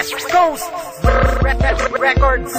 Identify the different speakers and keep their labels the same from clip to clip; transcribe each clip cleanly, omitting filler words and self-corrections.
Speaker 1: West Coast Records.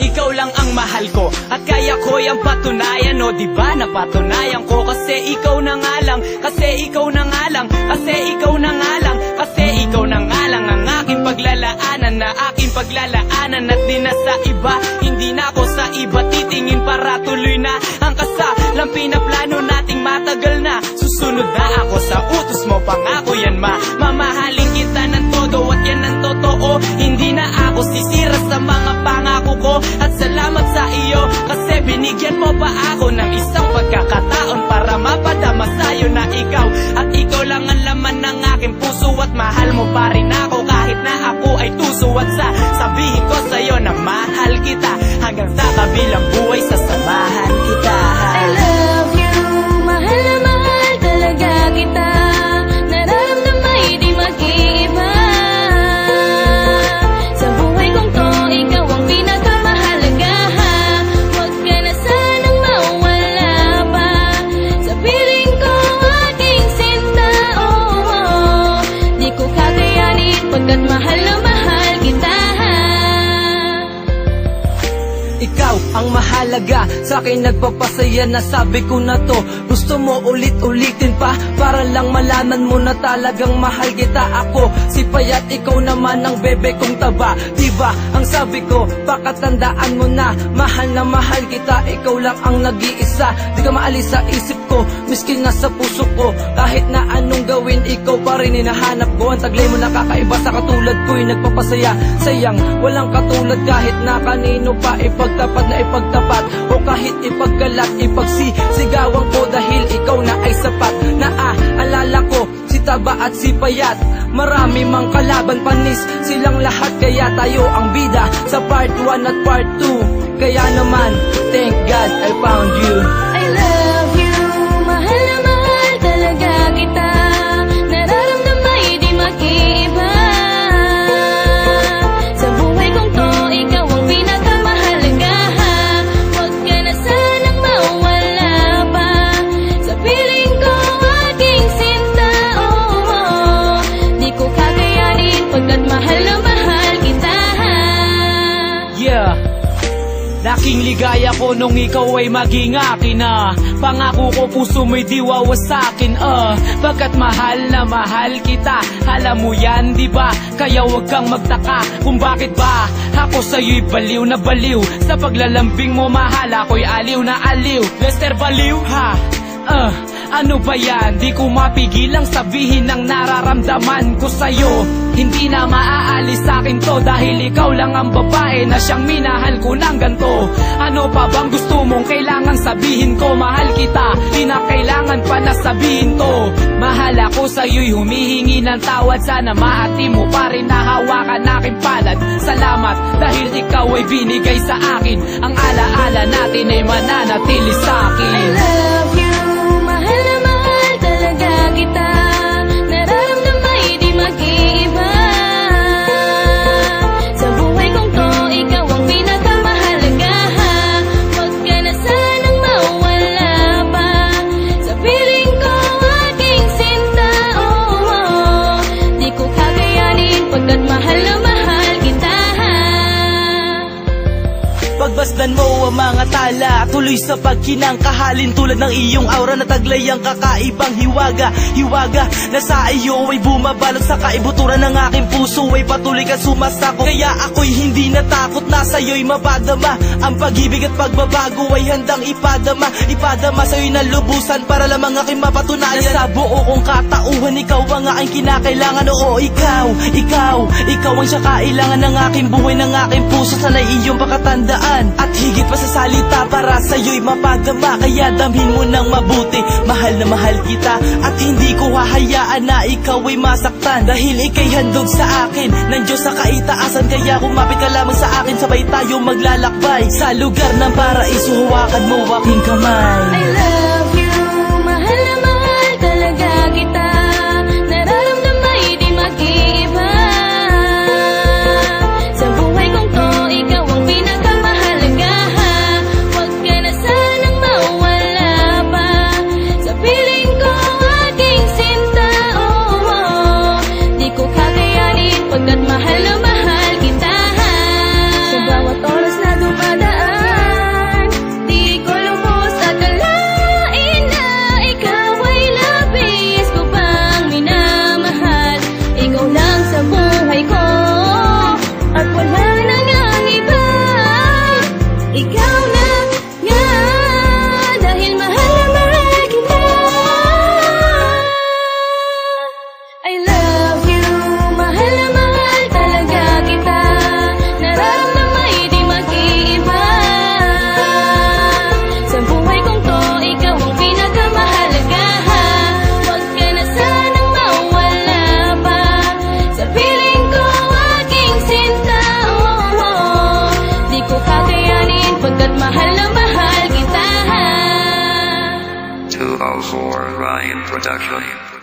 Speaker 2: Ikaw lang ang mahal ko at kaya ko yung patunayan. O diba napatunayan ko kasi ikaw na nga lang. Kasi ikaw na nga lang. Kasi ikaw na nga lang. Kasi ikaw na nga lang ang aking paglalaanan. Na aking paglalaanan at di na sa iba. Hindi na ako sa iba titingin para tuloy na ang kasalang pinaplano nating matagal na. Susunod na ako sa utos mo, pangako yan mamahalin kita ng todo at yan ang totoo. Hindi na ako sisira sa mga pangako ko. At salamat sa iyo kasi binigyan mo pa ako ng isang pagkakataon para mapadama sa'yo na ikaw. At ikaw lang ang laman ng aking puso at mahal mo pa rin ako kahit na ako ay tuso. At sabihin ko sa'yo na mahal kita hanggang sa kabilang buhay sasamahan kita.
Speaker 3: I love you, mahal na mahal talaga kita. Nararamdaman di mag-iiba. Sa buhay kong to, ikaw ang pinakamahalaga. Huwag ka na sanang mawala pa. Sa piling ko aking sinta, oh. Di ko kakayanin pagkat mahal na mahal kita.
Speaker 2: Ikaw ang mahalaga, sa akin nagpapasaya na sabi ko na to. Gusto mo ulit-ulitin pa para lang malaman mo na talagang mahal kita. Ako si Payat, ikaw naman ang bebe kong taba. Diba ang sabi ko, pakatandaan mo na mahal kita. Ikaw lang ang nag-iisa, di ka maalis sa isip ko, miskin na sa puso ko. Kahit na anong gawin, ikaw pa rin hinahanap ko. Ang taglay mo nakakaiba sa katulad ko'y nagpapasaya. Sayang, walang katulad kahit na kanino pa ipagtapat na ipagtapat. O kahit ipagkalat, ipagsisigawan ko dahil ikaw na ay sapat. Naaalala ko si Taba at si Payat, marami mang kalaban panis silang lahat. Kaya tayo ang bida sa part 1 at part 2. Kaya naman, thank God I found you.
Speaker 3: I love you, mahal na mahal talaga kita. Nararamdaman di mag-iiba. Sa buhay kong to, ikaw ang pinakamahalaga. Huwag ka na sanang mawala pa. Sa piling ko aking sinta, oh. Di ko kakayanin pagkat mahal na mahal kita.
Speaker 2: Yeah, laking ligaya ko nung ikaw ay maging akin na. Pangako ko puso mo'y di wawasakin pagkat mahal na mahal kita. Alam mo yan diba? Kaya wag kang magtaka kung bakit ba ako sa'yo'y baliw na baliw. Sa paglalambing mo mahal ako'y aliw na aliw. Lester Baliw ha? Ano ba yan? Di ko mapigilang sabihin ang nararamdaman ko sa'yo. Hindi na maaalis sa'kin to dahil ikaw lang ang babae na siyang minahal ko ng ganto. Ano pa bang gusto mong kailangan sabihin ko? Mahal kita, di na kailangan pa na sabihin to. Mahal ako sa'yo'y humihingi ng tawad. Sana maati mo pa rin na hawakan aking palad. Salamat dahil ikaw ay binigay sa akin. Ang alaala natin ay mananatili sa'kin.
Speaker 3: I love you, mahal na mahal talaga kita. Nararamdaman di mag-iiba. Sa buhay kong to, ikaw ang pinakamahalaga. Huwag ka na sanang mawala pa. Sa piling ko aking sinta, oh. Di ko kakayanin pagkat mahal na mahal kita.
Speaker 4: Pagbasdan mo ang mga tala, tuloy sa pagkinangkahalin. Tulad ng iyong aura na taglay ang kakaibang hiwaga. Hiwaga na sa iyo ay bumabalot sa kaibuturan ng aking puso ay patuloy ka sumasako. Kaya ako'y hindi natakot na sa'yo'y mapadama. Ang pag-ibig at pagbabago ay handang ipadama. Ipadama sa'yo'y nalubusan para lamang aking mapatunayan na sa buo kong katauhan ikaw ang aking kinakailangan. Oo, ikaw ang siya kailangan ng aking buhay, ng aking puso. Sana'y iyong pakatandaan at higit pa sa salita para sa'yo'y mapadama. Kaya damhin mo ng mabuti, mahal na mahal kita. At hindi ko hahayaan na ikaw ay masaktan dahil ika'y handog sa akin ng Diyos sa kaitaasan. Kaya kumapit ka lamang sa akin, sabay tayo maglalakbay sa lugar ng paraiso. Hawakan mo aking kamay.
Speaker 3: I love you, mahal na mahal talaga kita. Nararamdaman di mag-iiba. Sa buhay kong to, ikaw ang pinakamahalaga. Huwag ka na sanang mawala pa. Sa piling ko aking sinta, oh. Di ko kakayanin pagkat mahal na mahal
Speaker 5: 204 Ryan Production.